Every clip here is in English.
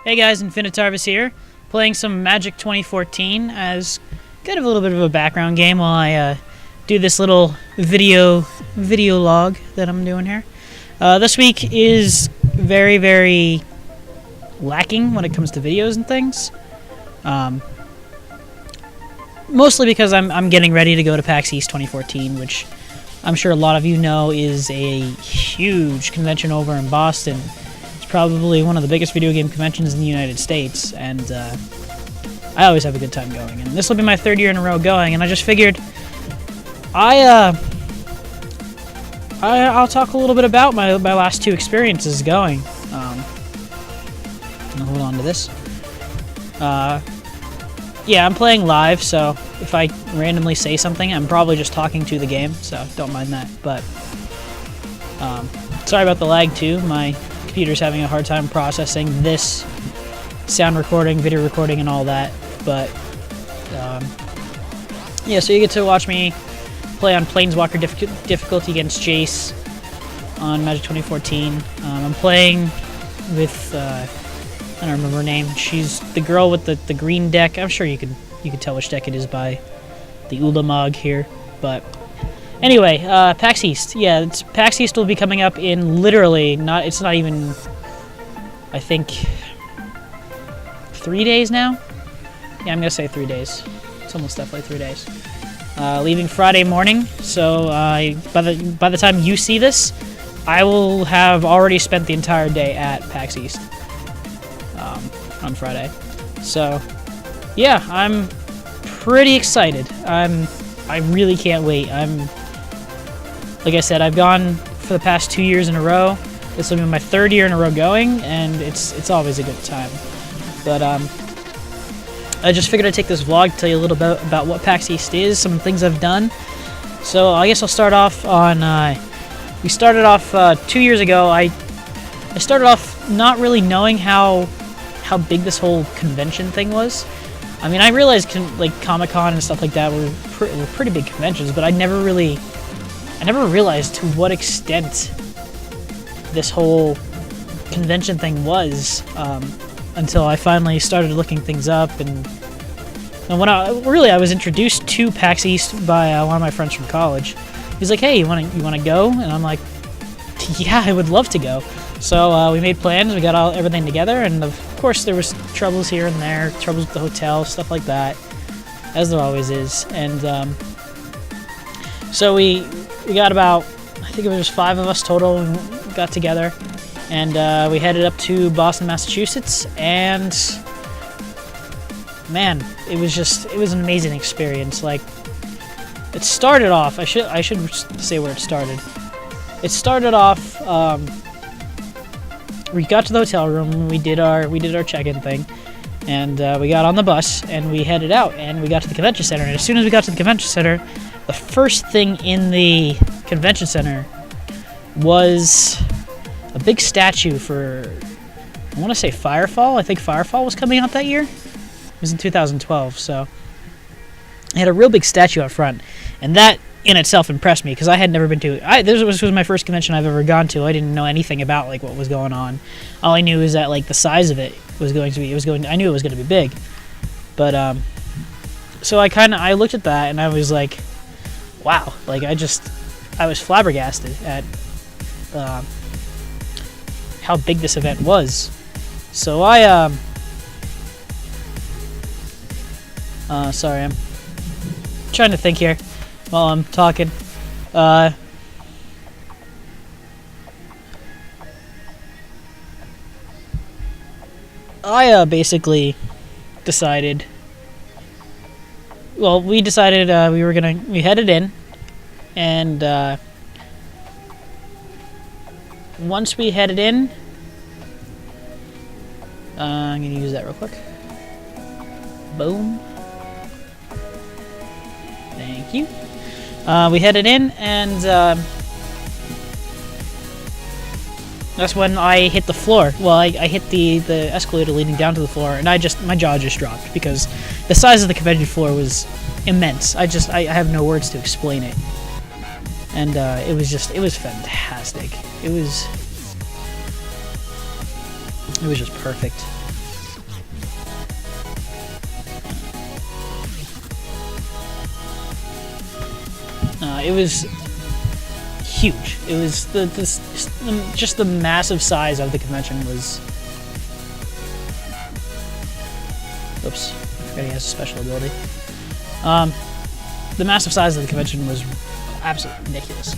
Hey guys, Infinitarvis here, playing some Magic 2014 as kind of a little bit of a background game while I do this little video log that I'm doing here. This week is very lacking when it comes to videos and things. Mostly because I'm getting ready to go to PAX East 2014, which I'm sure a lot of you know is a huge convention over in Boston. It's probably one of the biggest video game conventions in the United States, and I always have a good time going. And this will be my third year in a row going, and I just figured I'll talk a little bit about my last two experiences going. I'll hold on to this. Yeah, I'm playing live, so if I randomly say something, I'm probably just talking to the game, so don't mind that. But sorry about the lag too. My computer's having a hard time processing this sound recording, video recording, and all that. But yeah, so you get to watch me play on Planeswalker difficulty against Jace on Magic 2014. I'm playing with I don't remember her name. She's the girl with the green deck. I'm sure you could tell which deck it is by the Ulamog here. But anyway, PAX East. Yeah, PAX East will be coming up in literally it's not even, I think, 3 days now. Yeah, I'm gonna say 3 days. It's almost definitely 3 days. Leaving Friday morning. So by the time you see this, I will have already spent the entire day at PAX East. On Friday. So yeah, I'm pretty excited. I really can't wait. Like I said, I've gone for the past 2 years in a row. This will be my third year in a row going, and it's always a good time. But I just figured I'd take this vlog to tell you a little bit about what PAX East is, some things I've done. So I guess I'll start off on we started off 2 years ago. I started off not really knowing how big this whole convention thing was. I mean, I realized like Comic-Con and stuff like that were pretty big conventions, but I never realized to what extent this whole convention thing was until I finally started looking things up. And when I was introduced to PAX East by one of my friends from college. He's like, "Hey, you want to go?" And I'm like, "Yeah, I would love to go." So we made plans, we got everything together, and of course there was troubles here and there, troubles with the hotel, stuff like that, as there always is. And so we got about, I think it was just 5 of us total, and got together, and we headed up to Boston, Massachusetts, and man, it was an amazing experience. Like, it started off, I should say where it started. It started off, we got to the hotel room, we did our check-in thing, and we got on the bus, and we headed out, and we got to the convention center. And as soon as we got to the convention center, the first thing in the convention center was a big statue for, I want to say Firefall. I think Firefall was coming out that year. It was in 2012, so it had a real big statue out front, and that in itself impressed me because I had never been to. This was my first convention I've ever gone to. I didn't know anything about like what was going on. All I knew is that like the size of it was going to be. I knew it was going to be big, but so I looked at that and I was like, wow! Like I was flabbergasted at how big this event was. So sorry, I'm trying to think here while I'm talking. I basically decided. Well, we decided we headed in, and once we headed in, I'm gonna use that real quick. Boom. Thank you. We headed in, and that's when I hit the floor. Well, I hit the escalator leading down to the floor, and my jaw just dropped because the size of the convention floor was immense. I have no words to explain it. And it was fantastic. It was just perfect. It was huge. It was just the massive size of the convention was. Oops, I forgot he has a special ability. The massive size of the convention was absolutely ridiculous.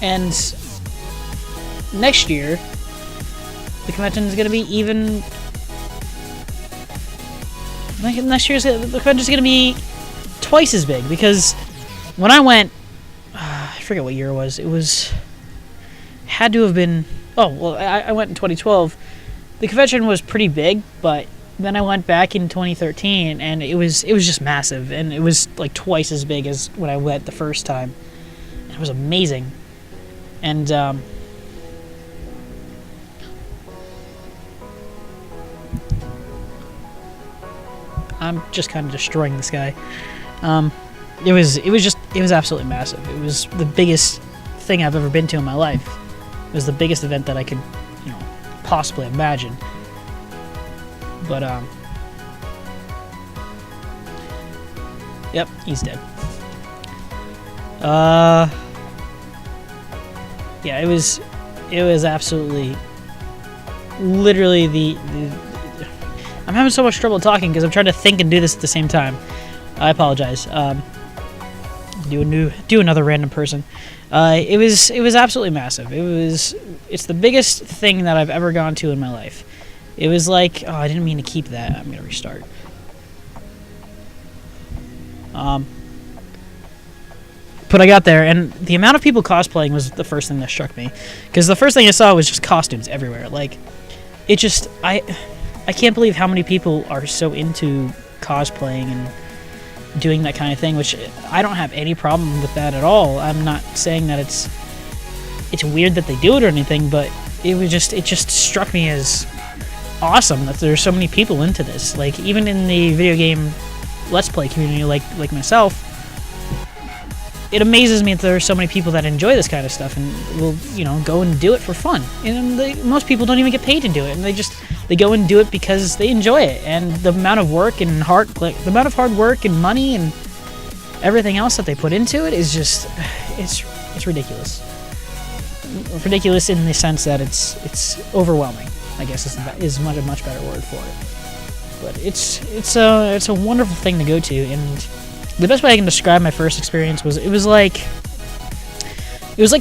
And next year, the convention is going to be even. Next year's the convention is going to be twice as big, because when I went, I forget what year it was. It was had to have been. Oh well, I went in 2012. The convention was pretty big, but then I went back in 2013, and it was just massive, and it was like twice as big as when I went the first time. It was amazing, and I'm just kind of destroying this guy. It was absolutely massive. It was the biggest thing I've ever been to in my life. It was the biggest event that I could, possibly imagine. But yep, he's dead. Yeah, it was absolutely, literally the I'm having so much trouble talking because I'm trying to think and do this at the same time. I apologize. Do another random person. It was absolutely massive. It's the biggest thing that I've ever gone to in my life. It was like, oh, I didn't mean to keep that. I'm gonna restart. But I got there, and the amount of people cosplaying was the first thing that struck me, because the first thing I saw was just costumes everywhere. Like, it just I can't believe how many people are so into cosplaying and doing that kind of thing, which I don't have any problem with that at all. I'm not saying that it's weird that they do it or anything, but it just struck me as awesome that there's so many people into this. Like, even in the video game Let's Play community, like myself, it amazes me that there are so many people that enjoy this kind of stuff and will, go and do it for fun. And most people don't even get paid to do it, and they go and do it because they enjoy it. And the amount of work and hard work and money and everything else that they put into it is just, it's ridiculous. Ridiculous in the sense that it's overwhelming, I guess is a much better word for it. But it's a wonderful thing to go to, and the best way I can describe my first experience was it was like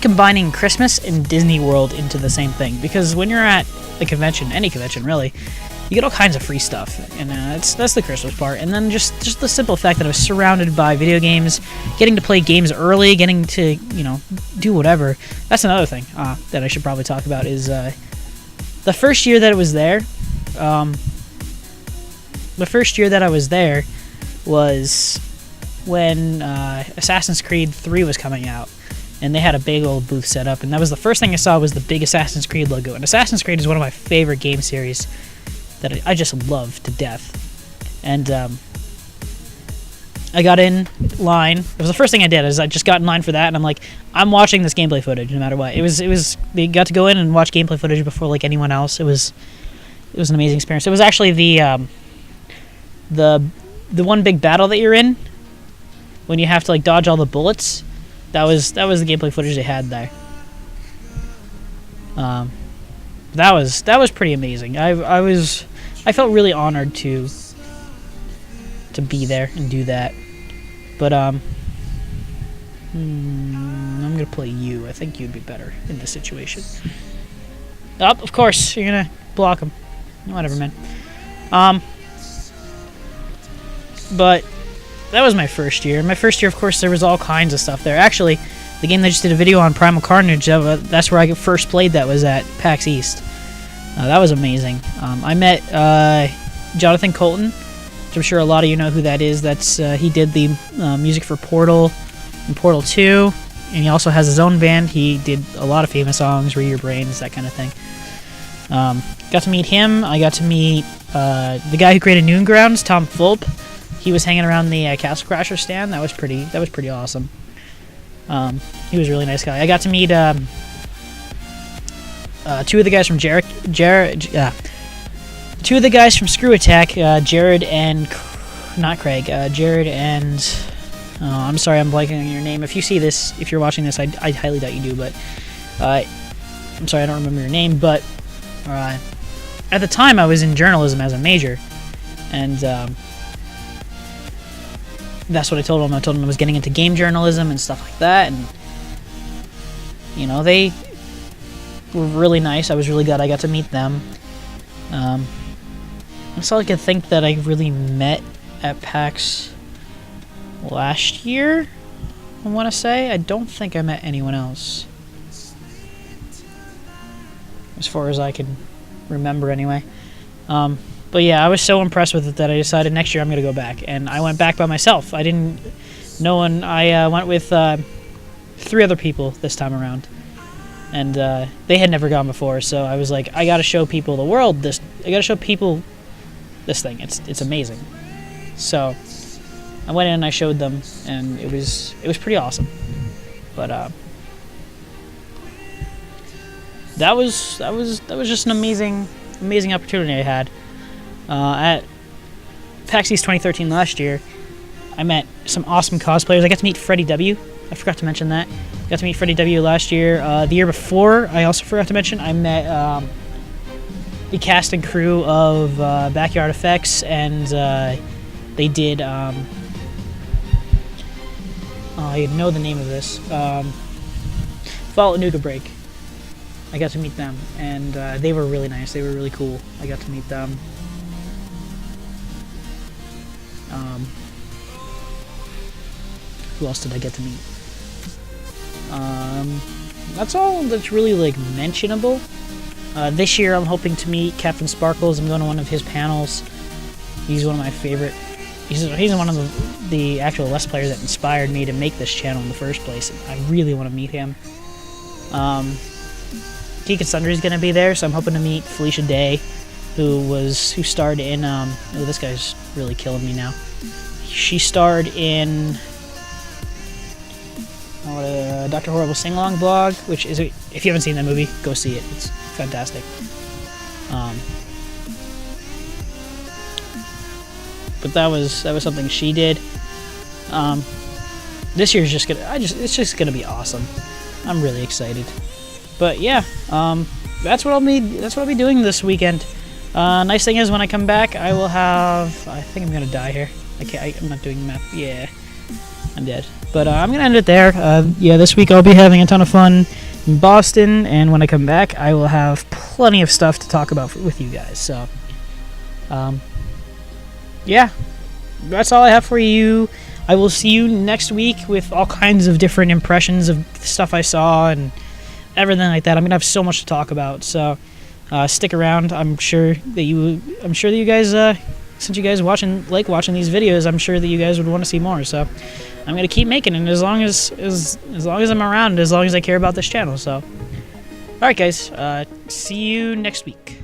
combining Christmas and Disney World into the same thing. Because when you're at a convention, any convention really, you get all kinds of free stuff, and that's the Christmas part. And then just the simple fact that I was surrounded by video games, getting to play games early, getting to do whatever. That's another thing that I should probably talk about is the first year that I was there. The first year that I was there was when Assassin's Creed 3 was coming out, and they had a big old booth set up, and that was the first thing I saw was the big Assassin's Creed logo. And Assassin's Creed is one of my favorite game series that I just love to death. And I got in line. It was the first thing I did, is I just got in line for that, and I'm like, I'm watching this gameplay footage no matter what. It was they got to go in and watch gameplay footage before like anyone else. It was an amazing experience. It was actually the one big battle that you're in, when you have to like dodge all the bullets. That was the gameplay footage they had there. That was pretty amazing. I felt really honored to be there and do that. But I'm gonna play you. I think you'd be better in this situation. Oh, of course you're gonna block him. Whatever, man. But that was my first year. My first year, of course, there was all kinds of stuff there. Actually, the game that I just did a video on, Primal Carnage, that's where I first played. That was at PAX East. That was amazing. I met Jonathan Colton, which I'm sure a lot of you know who that is. That's he did the music for Portal and Portal 2, and he also has his own band. He did a lot of famous songs, Read Your Brains, that kind of thing. Got to meet him. I got to meet the guy who created Noongrounds, Tom Fulp. He was hanging around the Castle Crasher stand. That was pretty awesome. He was a really nice guy. I got to meet two of the guys from two of the guys from Screw Attack, Jared and not Craig. Jared and I'm sorry, I'm blanking on your name. If you see this, if you're watching this, I highly doubt you do, but I'm sorry, I don't remember your name. But at the time, I was in journalism as a major, and that's what I told them. I told them I was getting into game journalism and stuff like that, and you know, they were really nice. I was really glad I got to meet them. That's all I could think that I really met at PAX last year, I want to say. I don't think I met anyone else, as far as I can remember anyway. But yeah, I was so impressed with it that I decided next year I'm going to go back. And I went back by myself. I went with 3 other people this time around. And they had never gone before, so I was like, I got to show people the world this. I got to show people this thing. It's amazing. So I went in and I showed them, and it was pretty awesome. But that was just an amazing opportunity I had at PAX East 2013 last year. I met some awesome cosplayers. I got to meet Freddie W. I forgot to mention that. Got to meet Freddie W. last year. The year before, I also forgot to mention, I met the cast and crew of Backyard Effects, and they did, I know the name of this, Fall at Nuka Break. I got to meet them, and they were really nice. They were really cool. I got to meet them. Who else did I get to meet? That's all that's really, like, mentionable. This year I'm hoping to meet Captain Sparkles. I'm going to one of his panels. He's one of my favorite. He's one of the actual Let's Players that inspired me to make this channel in the first place. I really want to meet him. Geek and Sundry's going to be there, so I'm hoping to meet Felicia Day, who starred in, oh, this guy's really killing me now. She starred in Dr. Horrible Sing-Along blog, which is, if you haven't seen that movie, go see it. It's fantastic. But that was something she did. This year's just it's just gonna be awesome. I'm really excited. But yeah, that's what I'll be doing this weekend. Nice thing is, when I come back, I will have. I think I'm gonna die here. I'm not doing math. Yeah, I'm dead. But I'm gonna end it there. Yeah, this week I'll be having a ton of fun in Boston, and when I come back, I will have plenty of stuff to talk about with you guys. So, yeah, that's all I have for you. I will see you next week with all kinds of different impressions of stuff I saw and everything like that. I'm gonna have so much to talk about. So, stick around. I'm sure that you guys, since you guys like watching these videos, I'm sure that you guys would want to see more. So, I'm gonna keep making it as long as I'm around, as long as I care about this channel. So, all right, guys. See you next week.